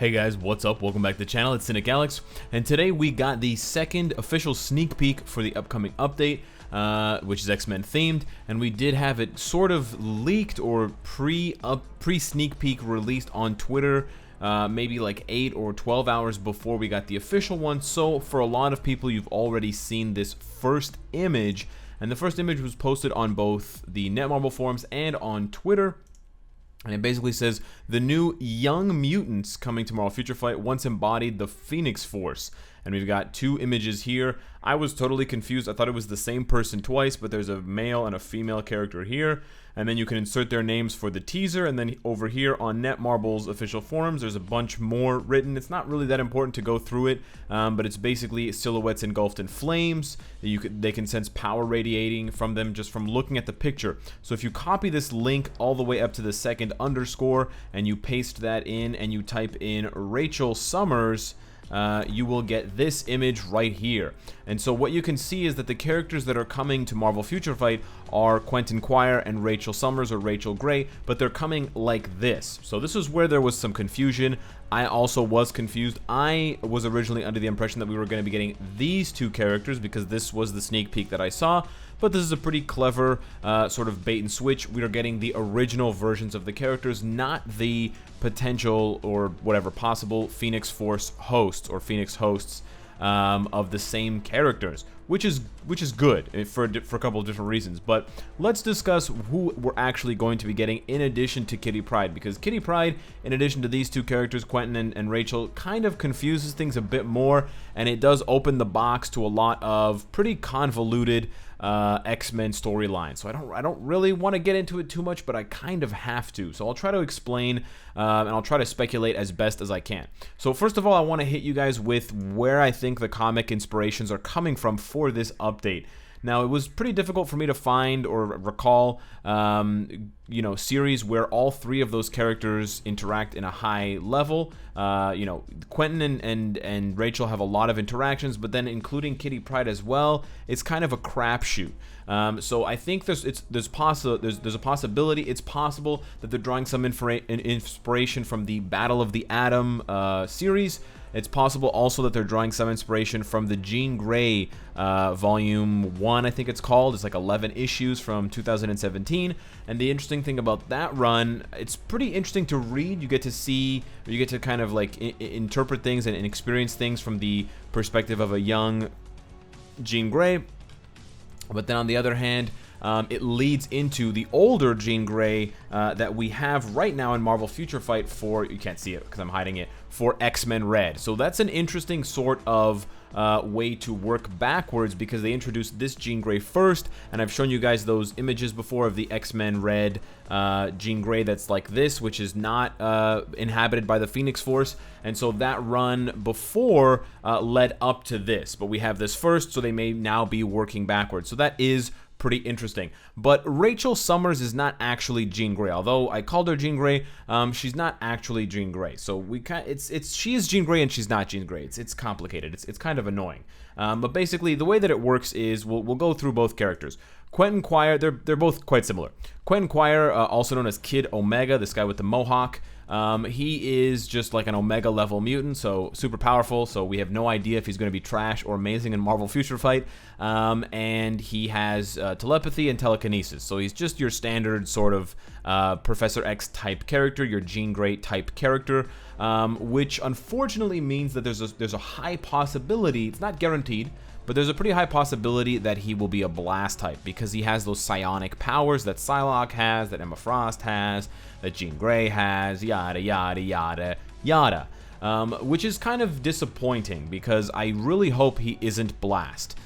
Hey guys, what's up? Welcome back to the channel. It's Cynicalex, and today we got the second official sneak peek for the upcoming update, which is X-Men themed, and we did have it sort of leaked or pre-sneak peek released on Twitter, maybe like 8 or 12 hours before we got the official one. So for a lot of people, you've already seen this first image, and the first image was posted on both the Netmarble forums and on Twitter. And it basically says, the new Young Mutants coming to Marvel Future Fight once embodied the Phoenix Force. And we've got two images here. I was totally confused. I thought it was the same person twice, but there's a male and a female character here. And then you can insert their names for the teaser. And then over here on Netmarble's official forums, there's a bunch more written. It's not really that important to go through it, but it's basically silhouettes engulfed in flames. They can sense power radiating from them just from looking at the picture. So if you copy this link all the way up to the second underscore and you paste that in and you type in Rachel Summers, you will get this image right here. And so what you can see is that the characters that are coming to Marvel Future Fight are Quentin Quire and Rachel Summers or Rachel Gray, but they're coming like this. So this is where there was some confusion. I also was confused. I was originally under the impression that we were going to be getting these two characters because this was the sneak peek that I saw, but this is a pretty clever sort of bait and switch. We are getting the original versions of the characters, not the potential or whatever possible Phoenix Force hosts or Phoenix hosts of the same characters, which is good for a couple of different reasons. But let's discuss who we're actually going to be getting in addition to Kitty Pryde, because Kitty Pryde, in addition to these two characters, Quentin and Rachel, kind of confuses things a bit more, and it does open the box to a lot of pretty convoluted X-Men storyline. So I don't really want to get into it too much, but I kind of have to. So I'll try to explain and I'll try to speculate as best as I can. So first of all, I want to hit you guys with where I think the comic inspirations are coming from for this update. Now, it was pretty difficult for me to find or recall, series where all three of those characters interact in a high level. Quentin and Rachel have a lot of interactions, but then including Kitty Pryde as well, it's kind of a crapshoot. So I think there's a possibility. It's possible that they're drawing some inspiration from the Battle of the Atom series. It's possible also that they're drawing some inspiration from the Jean Grey Volume 1, I think it's called. It's like 11 issues from 2017. And the interesting thing about that run, it's pretty interesting to read. You get to see, or you get to kind of like interpret things and experience things from the perspective of a young Jean Grey. But then on the other hand, it leads into the older Jean Grey that we have right now in Marvel Future Fight for, you can't see it because I'm hiding it, for X-Men Red. So that's an interesting sort of way to work backwards, because they introduced this Jean Grey first, and I've shown you guys those images before of the X-Men Red Jean Grey that's like this, which is not inhabited by the Phoenix Force, and so that run before led up to this, but we have this first, so they may now be working backwards. So that is pretty interesting. But Rachel Summers is not actually Jean Grey. Although I called her Jean Grey, she's not actually Jean Grey. So she is Jean Grey and she's not Jean Grey. It's complicated. It's kind of annoying. But basically, the way that it works is we'll go through both characters. Quentin Quire, they're both quite similar. Quentin Quire, also known as Kid Omega, this guy with the mohawk. He is just like an Omega level mutant, so super powerful, so we have no idea if he's going to be trash or amazing in Marvel Future Fight, and he has telepathy and telekinesis, so he's just your standard sort of Professor X type character, your Jean Grey type character, which unfortunately means that there's a high possibility, it's not guaranteed, but there's a pretty high possibility that he will be a blast type, because he has those psionic powers that Psylocke has, that Emma Frost has, that Jean Grey has, yada, yada, yada, yada. Which is kind of disappointing, because I really hope he isn't blast.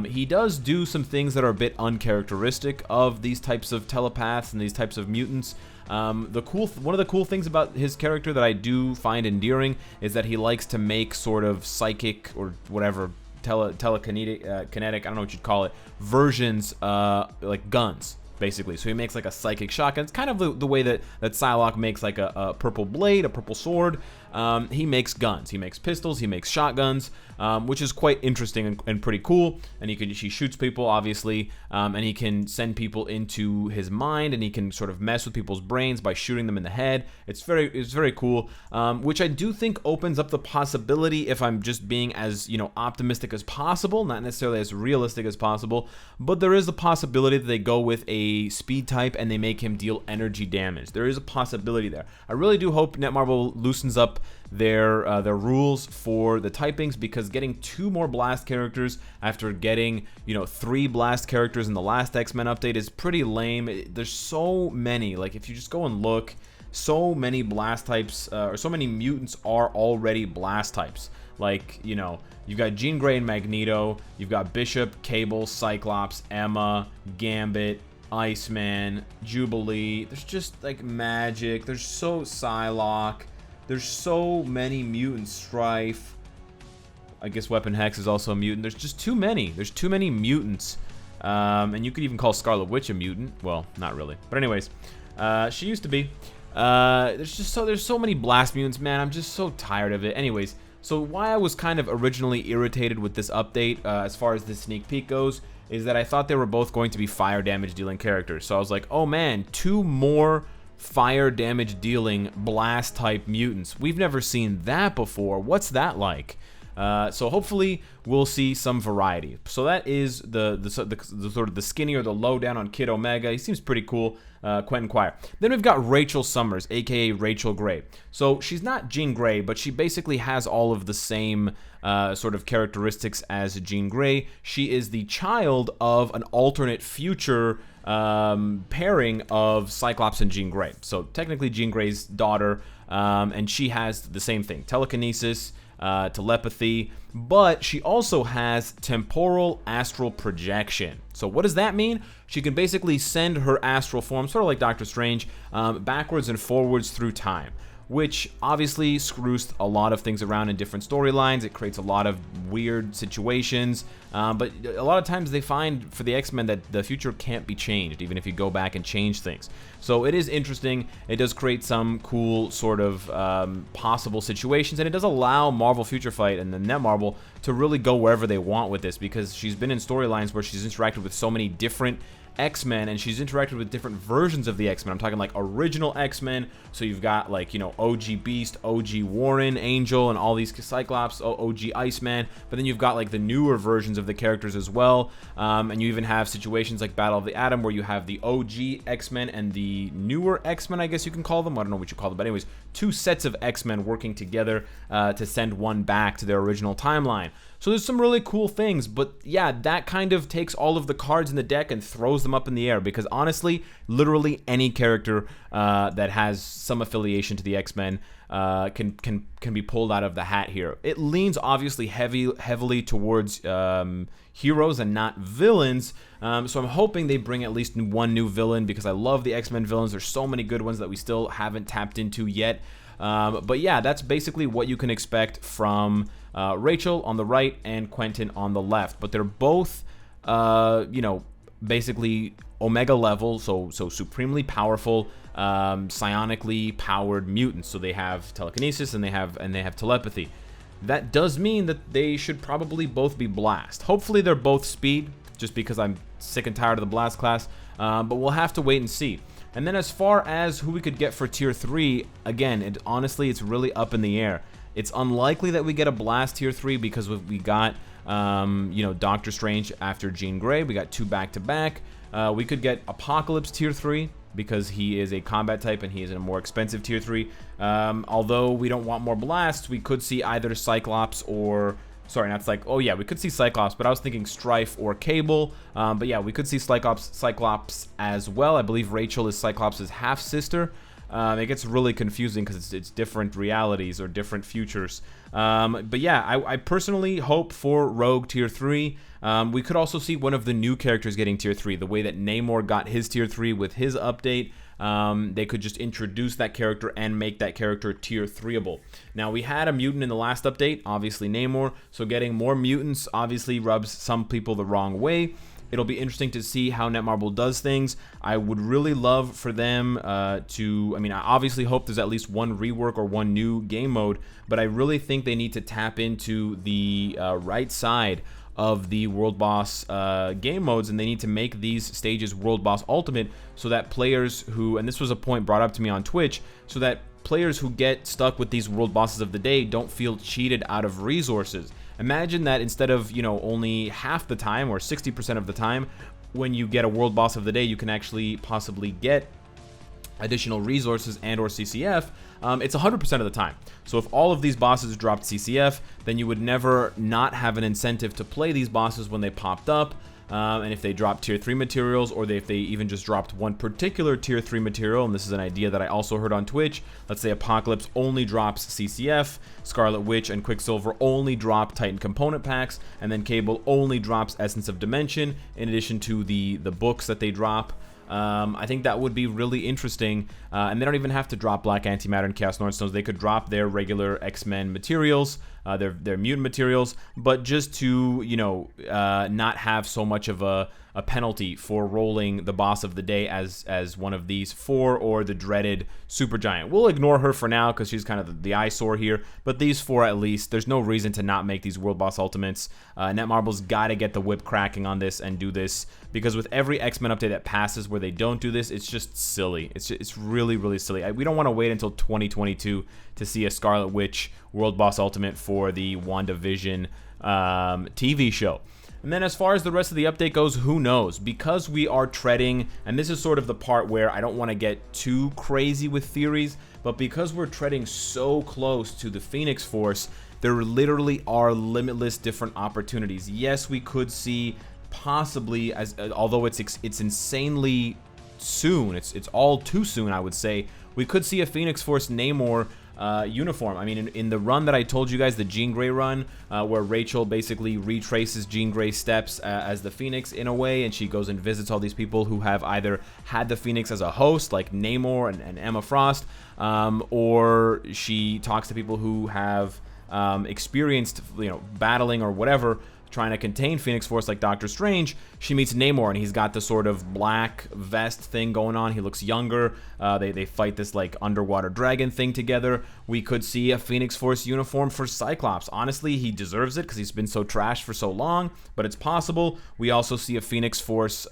He does do some things that are a bit uncharacteristic of these types of telepaths and these types of mutants. One of the cool things about his character that I do find endearing is that he likes to make sort of psychic or whatever, telekinetic, kinetic, I don't know what you'd call it, versions like guns. basically. So he makes like a psychic shotgun. It's kind of the way that Psylocke makes like a purple blade, a purple sword. He makes guns. He makes pistols. He makes shotguns, which is quite interesting and pretty cool. And he shoots people, obviously, and he can send people into his mind, and he can sort of mess with people's brains by shooting them in the head. It's very cool, which I do think opens up the possibility, if I'm just being as, you know, optimistic as possible, not necessarily as realistic as possible, but there is the possibility that they go with a speed type and they make him deal energy damage. There is a possibility there. I really do hope Netmarble loosens up their rules for the typings, because getting 2 more blast characters after getting, you know, 3 blast characters in the last X-Men update is pretty lame. There's so many, like, if you just go and look, so many blast types, or so many mutants are already blast types. Like, you know, you've got Jean Grey and Magneto, you've got Bishop, Cable, Cyclops, Emma, Gambit, Iceman, Jubilee. There's just like Magic. There's so Psylocke. There's so many mutants. Strife. I guess Weapon Hex is also a mutant. There's just too many. There's too many mutants. And you could even call Scarlet Witch a mutant. Well, not really. But anyways, she used to be. There's so many blast mutants, man. I'm just so tired of it. Anyways, so why I was kind of originally irritated with this update, as far as this sneak peek goes, is that I thought they were both going to be fire damage dealing characters. So I was like, oh man, 2 more fire damage dealing blast type mutants. We've never seen that before. What's that like? So hopefully we'll see some variety. So that is the sort of the skinny or the lowdown on Kid Omega. He seems pretty cool. Quentin Quire. Then we've got Rachel Summers, aka Rachel Grey. So she's not Jean Grey, but she basically has all of the same sort of characteristics as Jean Grey. She is the child of an alternate future pairing of Cyclops and Jean Grey. So technically Jean Grey's daughter, and she has the same thing: telekinesis, telepathy, but she also has temporal astral projection. So what does that mean? She can basically send her astral form, sort of like Doctor Strange, backwards and forwards through time, which obviously screws a lot of things around in different storylines. It creates a lot of weird situations, but a lot of times they find for the X-Men that the future can't be changed, even if you go back and change things. So it is interesting. It does create some cool sort of possible situations, and it does allow Marvel Future Fight and the Netmarble to really go wherever they want with this, because she's been in storylines where she's interacted with so many different X-Men, and she's interacted with different versions of the X-Men. I'm talking like original X-Men, so you've got like, you know, OG Beast, OG Warren, Angel, and all these Cyclops, OG Iceman, but then you've got like the newer versions of the characters as well, and you even have situations like Battle of the Atom where you have the OG X-Men and the newer X-Men, I guess you can call them. I don't know what you call them, but anyways, 2 sets of X-Men working together to send one back to their original timeline. So there's some really cool things, but yeah, that kind of takes all of the cards in the deck and throws them up in the air, because honestly, literally any character that has some affiliation to the X-Men can be pulled out of the hat here. It leans obviously heavily towards heroes and not villains, so I'm hoping they bring at least one new villain, because I love the X-Men villains. There's so many good ones that we still haven't tapped into yet. But yeah, that's basically what you can expect from Rachel on the right and Quentin on the left. But they're both, you know, basically Omega level, so supremely powerful, psionically powered mutants. So they have telekinesis and they have telepathy. That does mean that they should probably both be blast. Hopefully they're both speed, just because I'm sick and tired of the blast class. But we'll have to wait and see. And then as far as who we could get for tier 3, again, honestly, it's really up in the air. It's unlikely that we get a blast tier 3, because we got, you know, Doctor Strange after Jean Grey. We got 2 back-to-back. We could get Apocalypse tier 3, because he is a combat type and he is in a more expensive tier 3. Although we don't want more blasts, we could see either Cyclops or... Sorry, not Cyclops. Oh yeah, we could see Cyclops, but I was thinking Strife or Cable. But yeah, we could see Cyclops as well. I believe Rachel is Cyclops' half-sister. It gets really confusing because it's different realities or different futures. But yeah, I personally hope for Rogue tier 3. We could also see one of the new characters getting tier 3, the way that Namor got his tier 3 with his update. They could just introduce that character and make that character tier 3able. Now, we had a mutant in the last update, obviously Namor, so getting more mutants obviously rubs some people the wrong way. It'll be interesting to see how Netmarble does things. I would really love for them I obviously hope there's at least one rework or one new game mode, but I really think they need to tap into the right side of the World Boss game modes, and they need to make these stages World Boss Ultimate so that players who, and this was a point brought up to me on Twitch, so that players who get stuck with these World Bosses of the day don't feel cheated out of resources. Imagine that instead of, only half the time or 60% of the time when you get a World Boss of the day, you can actually possibly get additional resources and or CCF. It's 100% of the time. So if all of these bosses dropped CCF, then you would never not have an incentive to play these bosses when they popped up. And if they dropped tier 3 materials, or if they even just dropped one particular tier 3 material, and this is an idea that I also heard on Twitch, let's say Apocalypse only drops CCF, Scarlet Witch and Quicksilver only drop Titan component packs, and then Cable only drops Essence of Dimension, in addition to the books that they drop. I think that would be really interesting, and they don't even have to drop Black Antimatter and Chaos Nordstones. They could drop their regular X-Men materials, their mutant materials, but just to, not have so much of a penalty for rolling the boss of the day as one of these four, or the dreaded Supergiant. We'll ignore her for now because she's kind of the eyesore here, but these four at least, there's no reason to not make these World Boss Ultimates. Netmarble's got to get the whip cracking on this and do this, because with every X-Men update that passes where they don't do this, it's just silly. It's really, really silly. We don't want to wait until 2022 to see a Scarlet Witch World Boss Ultimate for the WandaVision TV show. And then as far as the rest of the update goes, who knows? Because we are treading, and this is sort of the part where I don't want to get too crazy with theories, but because we're treading so close to the Phoenix Force, there literally are limitless different opportunities. Yes, we could see possibly, although it's insanely soon, it's all too soon, I would say, we could see a Phoenix Force Namor uniform. I mean, in the run that I told you guys, the Jean Grey run, where Rachel basically retraces Jean Grey's steps as the Phoenix in a way, and she goes and visits all these people who have either had the Phoenix as a host, like Namor and Emma Frost, or she talks to people who have experienced, battling or whatever, trying to contain Phoenix Force, like Doctor Strange. She meets Namor, and he's got the sort of black vest thing going on. He looks younger. They fight this like underwater dragon thing together. We could see a Phoenix Force uniform for Cyclops. Honestly, he deserves it because he's been so trashed for so long, but it's possible. We also see a Phoenix Force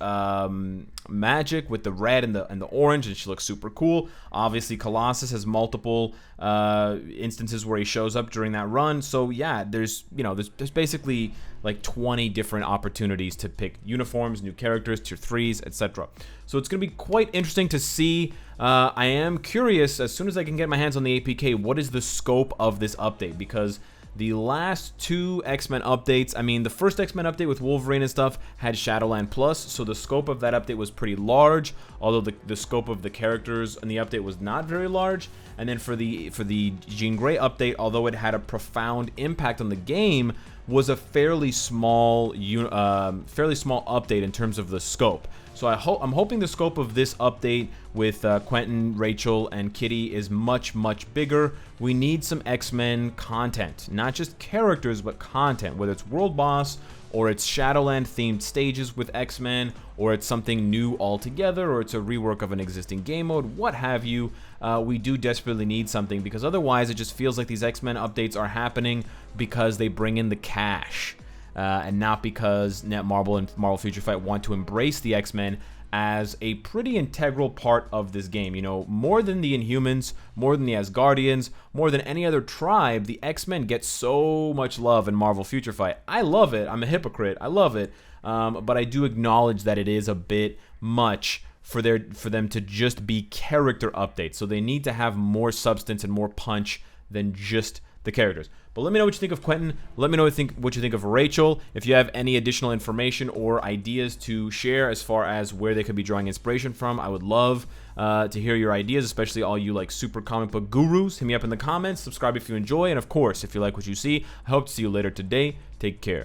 Magic with the red and the orange, and she looks super cool. Obviously, Colossus has multiple instances where he shows up during that run. So yeah, there's basically like 20 different opportunities to pick uniforms, new characters, tier 3s, etc. So it's going to be quite interesting to see. I am curious, as soon as I can get my hands on the APK, what is the scope of this update? Because the last two X-Men updates, I mean, the first X-Men update with Wolverine and stuff had Shadowland Plus, so the scope of that update was pretty large, although the scope of the characters in the update was not very large. And then for the Jean Grey update, although it had a profound impact on the game, was a fairly small update in terms of the scope. So I'm hoping the scope of this update with Quentin, Rachel, and Kitty is much, much bigger. We need some X-Men content, not just characters, but content, whether it's World Boss, or it's Shadowland themed stages with X-Men, or it's something new altogether, or it's a rework of an existing game mode, what have you. We do desperately need something, because otherwise it just feels like these X-Men updates are happening because they bring in the cash, and not because Netmarble and Marvel Future Fight want to embrace the X-Men as a pretty integral part of this game. More than the Inhumans, more than the Asgardians, more than any other tribe, the X-Men get so much love in Marvel Future Fight. I love it. I'm a hypocrite. I love it. But I do acknowledge that it is a bit much for them to just be character updates. So they need to have more substance and more punch than just the characters. But let me know what you think of Quentin. Let me know what you think of Rachel. If you have any additional information or ideas to share as far as where they could be drawing inspiration from, I would love to hear your ideas, especially all you like super comic book gurus. Hit me up in the comments. Subscribe if you enjoy. And of course, if you like what you see, I hope to see you later today. Take care.